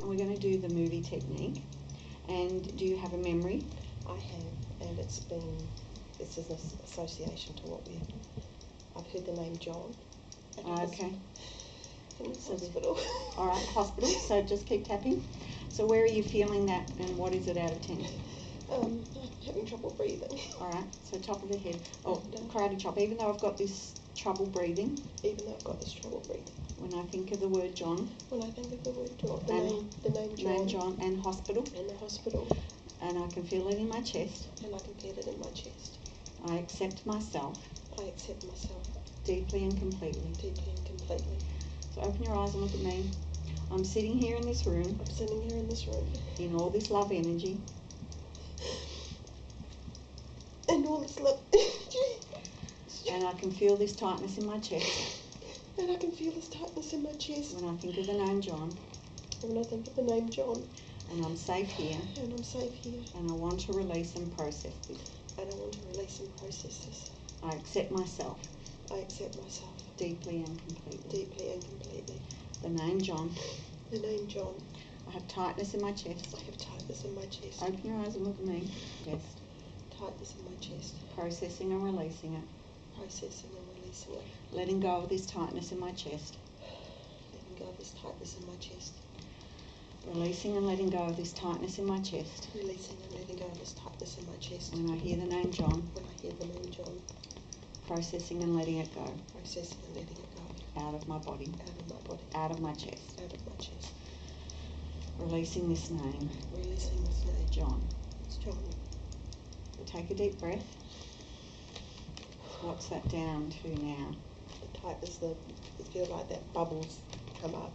and we're going to do the movie technique. And do you have a memory? I have, and this is an association to what I've heard the name John. Okay. In the hospital. All right, hospital, so just keep tapping. So where are you feeling that, and what is it out of 10? I'm having trouble breathing. All right, so top of the head. Oh, karate chop. Even though I've got this trouble breathing. Even though I've got this trouble breathing. When I think of the word John. When I think of the word John. The name John. Name John and hospital. And the hospital. And I can feel it in my chest. And I can feel it in my chest. I accept myself. I accept myself. Deeply and completely. Deeply and completely. So open your eyes and look at me. I'm sitting here in this room. I'm sitting here in this room. In all this love energy. And all this love. And I can feel this tightness in my chest. And I can feel this tightness in my chest. When I think of the name John. When I think of the name John. And I'm safe here. And I'm safe here. And I want to release and process this. And I want to release and process this. I accept myself. I accept myself. Deeply and completely. Deeply and completely. The name John. The name John. I have tightness in my chest. I have tightness in my chest. Open your eyes and look at me. Yes. Tightness in my chest. Processing and releasing it. Processing and releasing it. Letting go of this tightness in my chest. Letting go of this tightness in my chest. Releasing and letting go of this tightness in my chest. Releasing and letting go of this tightness in my chest. When I hear the name John. When I hear the name John. Processing and letting it go. Processing and letting it go. Out of my body. Out of my body. Out of my chest. Out of my chest. Releasing this name. Releasing this name. John. It's John. So take a deep breath. What's that down to now? The tightness, it feels like that bubbles come up.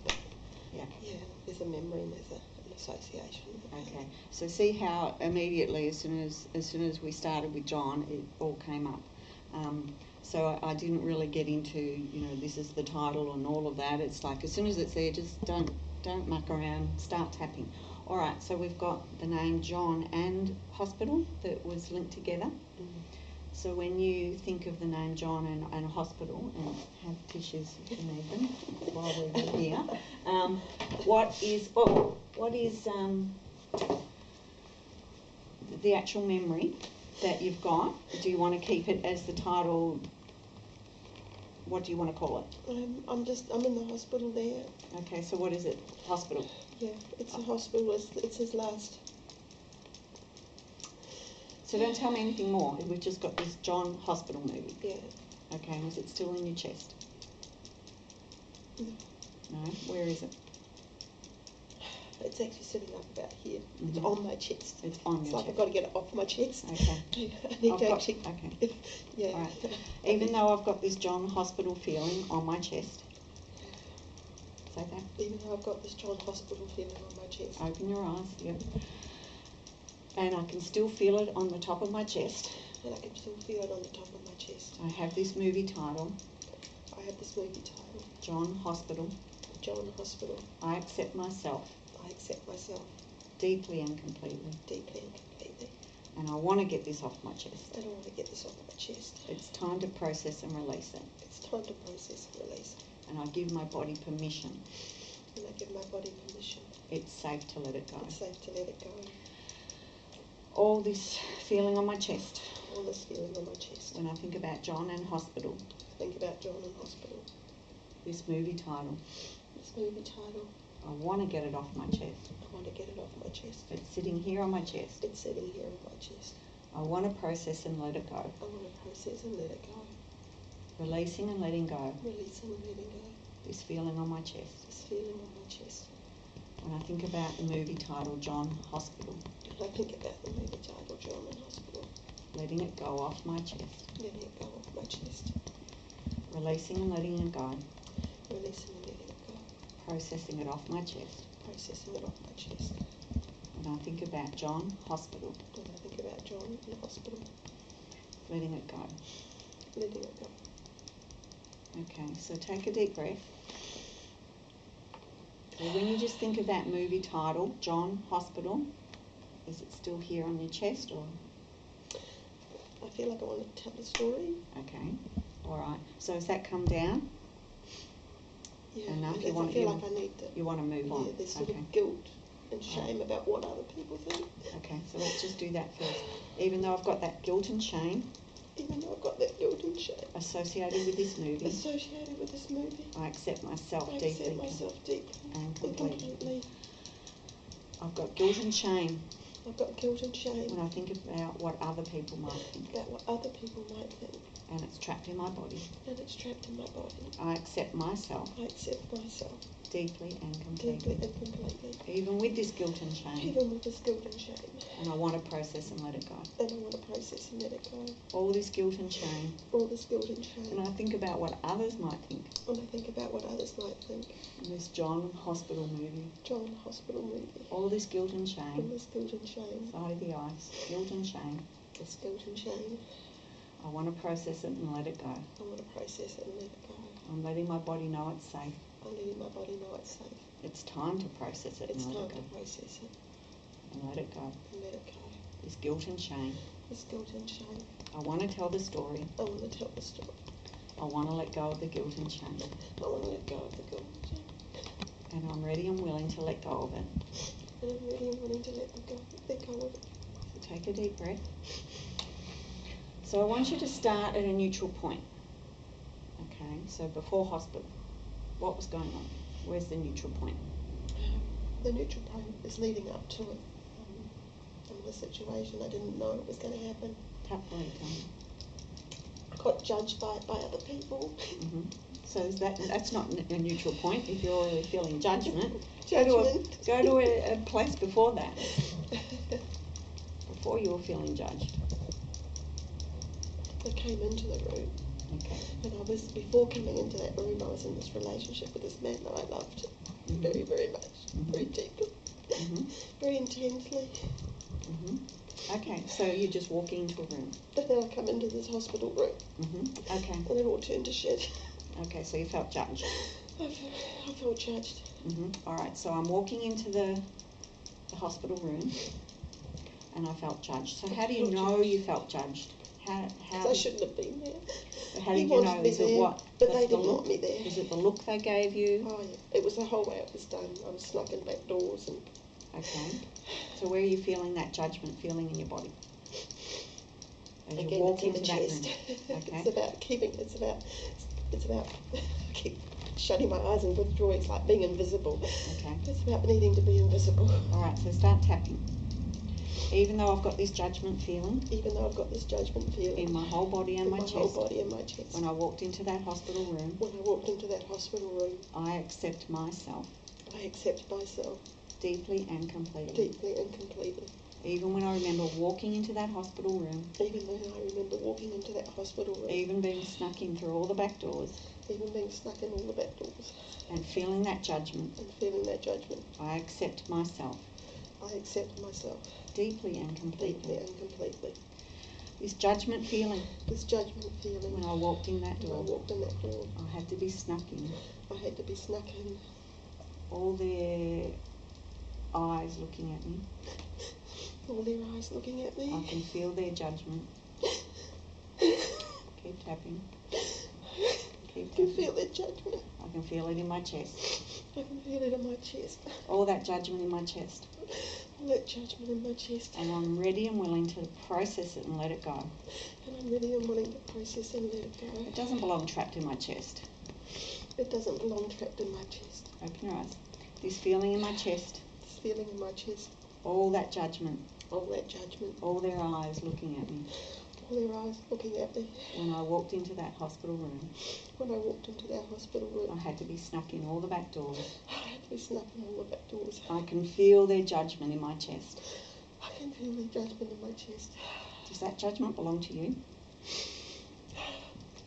Yeah. Yeah, there's a memory and there's an association. Okay. So see how immediately, as soon as we started with John, it all came up. So I didn't really get into, this is the title and all of that. It's like as soon as it's there, just don't muck around, start tapping. All right, so we've got the name John and hospital that was linked together. Mm-hmm. So when you think of the name John and hospital, and have tissues if you need them while we're here, what is the actual memory that you've got? Do you want to keep it as the title? What do you want to call it? I'm in the hospital there. Okay, so what is it? Hospital? Yeah, it's a hospital. It's his last. So don't tell me anything more. We've just got this John hospital movie. Yeah. Okay, and is it still in your chest? No. No? Where is it? It's actually sitting up about here. Mm-hmm. It's on my chest. It's on your chest. It's like chest. I've got to get it off my chest. Okay. I need to actually. Okay. Yeah. All right. Even though I've got this John hospital feeling on my chest. Say that. Even though I've got this John hospital feeling on my chest. Open your eyes. Yep. And I can still feel it on the top of my chest. And I can still feel it on the top of my chest. I have this movie title. I have this movie title. John Hospital. John Hospital. I accept myself. I accept myself. Deeply and completely. Deeply and completely. And I want to get this off my chest. I don't want to get this off my chest. It's time to process and release it. It's time to process and release it. And I give my body permission. And I give my body permission. It's safe to let it go. It's safe to let it go. All this feeling on my chest. All this feeling on my chest. When I think about John and hospital. Think about John and hospital. This movie title. This movie title. I want to get it off my chest. I want to get it off my chest. It's sitting here on my chest. It's sitting here on my chest. I want to process and let it go. I want to process and let it go. Releasing and letting go. Releasing and letting go. This feeling on my chest. This feeling on my chest. When I think about the movie title, John Hospital. When I think about the movie title, John and Hospital. Letting it go off my chest. Letting it go off my chest. Releasing and letting it go. Releasing and letting it go. Processing it off my chest. Processing it off my chest. When I think about John Hospital. When I think about John in hospital. Letting it go. Letting it go. Okay, so take a deep breath. Okay, when you just think of that movie title, John Hospital, is it still here on your chest or? I feel like I want to tell the story. Okay, all right. So has that come down? Yeah, enough. I feel like I need to. You want to move on. Yeah, there's sort Okay. of guilt and shame about what other people think. Okay, so let's just do that first. Even though I've got that guilt and shame Even though I've got that guilt and shame associated with this movie, I accept myself accept deeply myself deeply and and completely. I've got guilt and shame I've got guilt and shame when I think about what other people might think, about what other people might think, and it's trapped in my body. and it's trapped in my body. I accept myself I accept myself deeply and deeply completely, and completely, even with this guilt and shame, even with this guilt and shame, and I want to process and let it go. and I want to process and let it go. All this guilt and shame, All this guilt and shame, and I think about what others might think. when I think about what others might think. In this John hospital movie, John hospital movie. all this guilt and All shame, this guilt and shame, side of the ice, guilt and shame, this guilt and shame, I want to process it and let it go. I want to process it and let it go. I'm letting my body know it's safe. I'm letting my body know it's safe. It's time to process it It's and let time it to go. process it And let it go. and let it go. This guilt and shame. This guilt and shame. I want to tell the story. I want to tell the story. I want to let go of the guilt and shame. I want to let go of the guilt and shame. And I'm ready and willing to let go of it. And I'm ready and willing to let go of it. So take a deep breath. So I want you to start at a neutral point. Okay, so before hospital, what was going on? Where's the neutral point? The neutral point is leading up to it. The situation, I didn't know it was going to happen. Tell me. I got judged by other people. Mm-hmm. So is that's not a neutral point. If you're already feeling judgment, Judgment. go to a place before that. Before you were feeling judged. I came into the room. Okay. And before coming into that room, I was in this relationship with this man that I loved very, very much, very deeply, very intensely. Okay, so you just walk into a room. And then I come into this hospital room. Okay. And it all turned to shit. Okay, so you felt judged. I felt judged. All right, so I'm walking into the hospital room, and I felt judged. So how do you know you felt judged? How? Because I shouldn't have been there. How did He you wanted know? me Is there, it what? but What's they the didn't look? want me there. Is it the look they gave you? Oh yeah, it was the whole way it was done. I was snuck in back doors and. Okay. So where are you feeling that judgment feeling in your body? As Again, you walk it's in into the that chest. room. Okay. It's about I keep shutting my eyes and withdraw. It's like being invisible. Okay. It's about needing to be invisible. All right, so start tapping. Even though I've got this judgment feeling Even though I've got this judgment feeling in my whole body and in my my chest, whole body and my chest. when I walked into that hospital room, When I walked into that hospital room, I accept myself I accept myself deeply and completely. deeply and completely. Even when I remember walking into that hospital room, Even when I remember walking into that hospital room, even being snuck in through all the back doors, even being snuck in all the back doors, and feeling that judgment, and feeling that judgment, I accept myself I accept myself deeply and deeply completely. and completely. This judgment feeling, This judgment feeling, when I walked in that when I door, walked in that door, I had to be snuck in. I had to be snuck in. All their eyes looking at me. All their eyes looking at me. I can feel their judgment. Keep tapping. Keep I can tapping. feel their judgment. I can feel it in my chest. I can feel it in my chest. All that judgment in my chest. All that judgment in my chest. And I'm ready and willing to process it and let it go. And I'm ready and willing to process and let it go. It doesn't belong trapped in my chest. It doesn't belong trapped in my chest. Open your eyes. This feeling in my chest. This feeling in my chest. All that judgment. All that judgment. All their eyes looking at me. All their eyes looking at me. When I walked into that hospital room, When I walked into that hospital I room, had to be snuck in all the back doors. I had to be snuck in all the back doors. I can feel their judgment in my chest. I can feel their judgment in my chest. Does that judgment belong to you?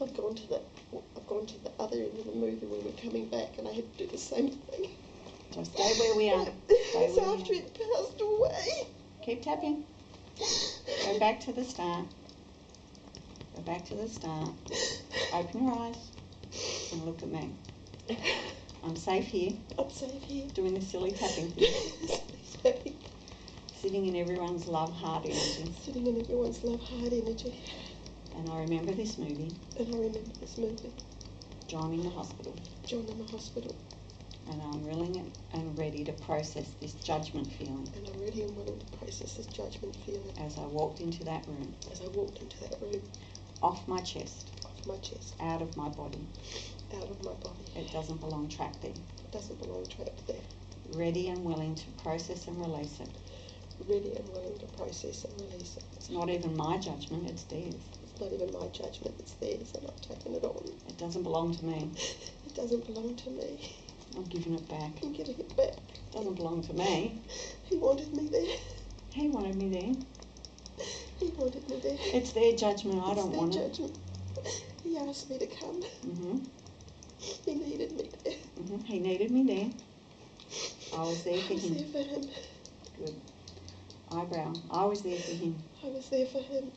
I've gone to the other end of the movie when we're coming back, and I had to do the same thing. Just stay where we are. Stay It's where we after are. it passed away. Keep tapping. Go back to the start. Go back to the start. Open your eyes and look at me. I'm safe here, I'm safe here. doing the silly tapping thing, sitting in everyone's love heart energy. Sitting in everyone's love heart energy. And I remember this movie, And I remember this movie. John in the hospital. John in the hospital. And I'm willing and ready to process this judgment feeling. And I'm ready and willing to process this judgment feeling. As I walked into that room. As I walked into that room. Off my chest. Off my chest. Out of my body. Out of my body. It doesn't belong trapped there. It doesn't belong trapped there. Ready and willing to process and release it. Ready and willing to process and release it. It's not even my judgment, it's theirs. It's not even my judgment, it's theirs, and I've taken it on. It doesn't belong to me. It doesn't belong to me. I'm giving it back. I'm giving it back. It doesn't belong to me. He wanted me there. He wanted me there. He wanted me there. It's their judgment, I don't want it. He asked me to come. He needed me there. He needed me there. I was there for him. I was there for him. Good. Eyebrow. I was there for him. I was there for him.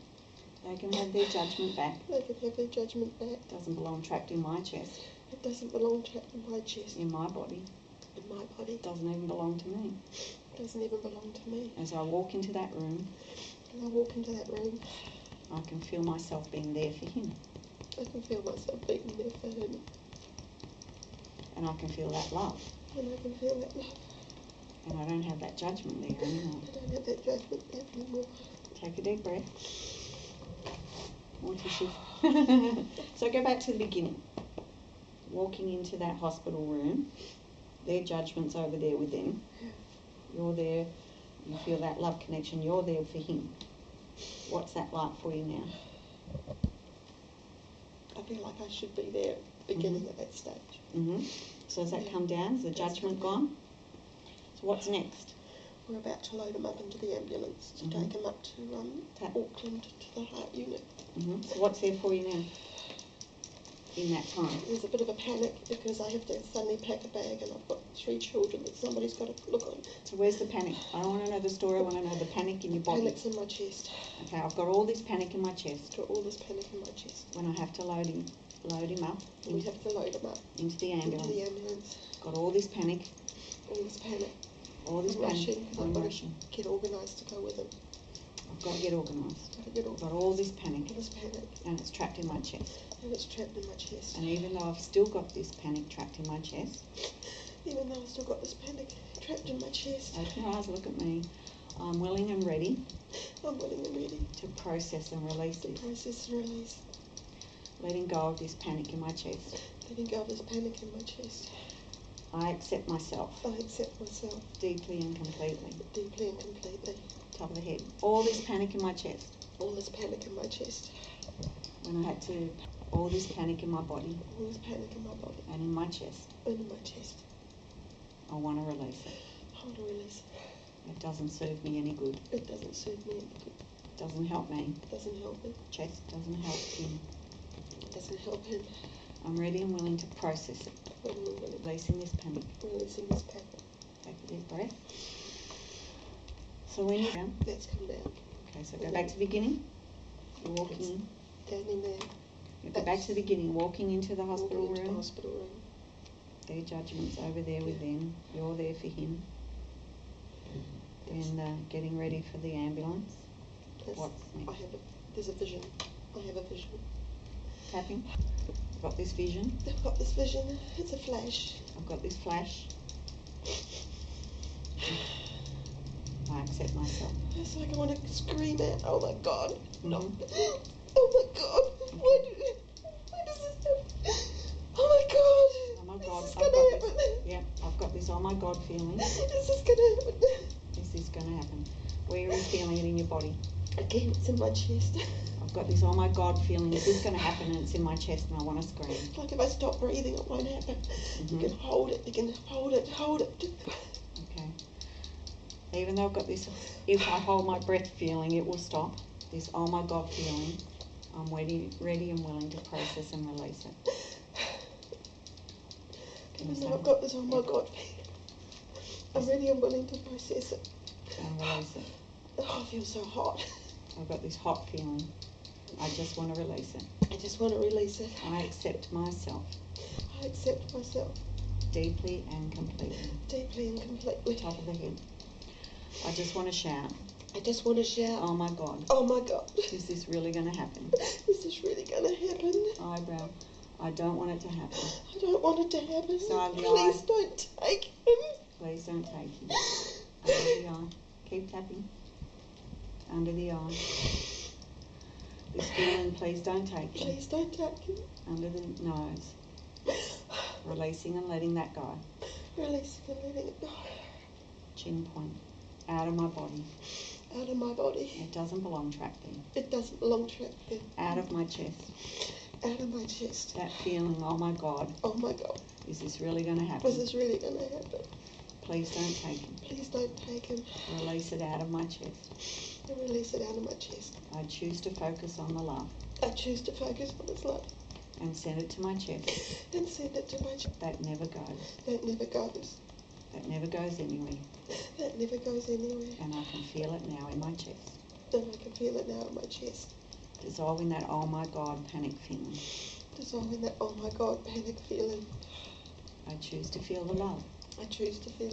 They can have their judgment back. They can have their judgment back. It doesn't belong trapped in my chest. It doesn't belong trapped in my chest. In my body. In my body. It doesn't even belong to me. It doesn't even belong to me. As I walk into that room. As I walk into that room. I can feel myself being there for him. I can feel myself being there for him. And I can feel that love. And I can feel that love. And I don't have that judgment there anymore. I don't have that judgment there anymore. Take a deep breath. More tissue. So go back to the beginning. Walking into that hospital room. Their judgment's over there with them. You're there. You feel that love connection. You're there for him. What's that like for you now? I feel like I should be there at the beginning of that stage. So has that come down? Is the judgment gone? So what's next? We're about to load him up into the ambulance to take him up to Auckland to the heart unit. So what's there for you now? In that time? There's a bit of a panic because I have to suddenly pack a bag and I've got 3 children that somebody's got to look on. So where's the panic? I don't want to know the story, I want to know the panic in your body. Panic's in my chest. Okay, I've got all this panic in my chest. I've got all this panic in my chest. When I have to load him up. We have to load him up. Into the ambulance. Into the ambulance. Got all this panic. All this panic. All this panic. I'm rushing. Get organised to go with him. I've got to get organised. Got all this panic. All this panic. And it's trapped in my chest. And it's trapped in my chest. And even though I've still got this panic trapped in my chest. Even though I've still got this panic trapped in my chest. Open your eyes, look at me. I'm willing and ready. I'm willing and ready. To process and release this. Process and release. Letting go of this panic in my chest. Letting go of this panic in my chest. I accept myself. I accept myself. Deeply and completely. Deeply and completely. Top of the head. All this panic in my chest. All this panic in my chest. When I had to, all this panic in my body. All this panic in my body. And in my chest. And in my chest. I want to release it. I want to release it. It doesn't serve me any good. It doesn't serve me any good. It doesn't help me. It doesn't help me. Chest doesn't help him. It doesn't help him. I'm ready and willing to process it. Releasing this panic. Releasing this panic. Take a deep breath. So when you're down. Let's come down. Okay, so go back to the beginning. You're walking in. Standing there. You go back to the beginning, walking into the hospital room. The hospital room. Their judgment's over there with them. You're there for him. And getting ready for the ambulance. What's next? There's a vision. I have a vision. Tapping. I've got this vision. I've got this vision. It's a flash. I've got this flash. I accept myself. It's like I want to scream out, oh my God. No. Oh my God. Why does this happen? Oh my God. Oh my God. This is going to happen. Yeah, I've got this oh my God feeling. Is this going to happen? Is this going to happen? Where are you feeling it in your body? Again, it's in my chest. I've got this oh my God feeling. Is this going to happen? And it's in my chest and I want to scream. It's like if I stop breathing, it won't happen. You can hold it. You can hold it. Hold it. Okay. Even though I've got this, if I hold my breath feeling, it will stop. This oh my God feeling. I'm ready and willing to process and release it. Even though I've got this oh my God feeling, I'm ready and willing to process it. And release it. Oh, I feel so hot. I've got this hot feeling. I just want to release it. I just want to release it. I accept myself. I accept myself. Deeply and completely. Deeply and completely. Top of the head. I just want to shout. I just want to shout. Oh my God. Oh my God. Is this really going to happen? Is this really going to happen? Eyebrow. I don't want it to happen. I don't want it to happen. Side of the Please eye. don't take him. Please don't take him. Under the eye. Keep tapping. Under the eye. This feeling, please don't take him. Please don't take him. Under the nose. Releasing and letting that go. Releasing and letting it go. Chin point. Out of my body. Out of my body. It doesn't belong trapped there. It doesn't belong trapped there. Out of my chest. Out of my chest. That feeling, oh my God. Oh my God. Is this really going to happen? Was this really going to happen? Please don't take him. Please don't take him. Release it out of my chest. And release it out of my chest. I choose to focus on the love. I choose to focus on his love. And send it to my chest. And send it to my chest. That never goes. That never goes. That never goes anywhere. That never goes anywhere. And I can feel it now in my chest. And I can feel it now in my chest. Dissolving that oh my God panic feeling. Dissolving that oh my God panic feeling. I choose to feel the love. I choose to feel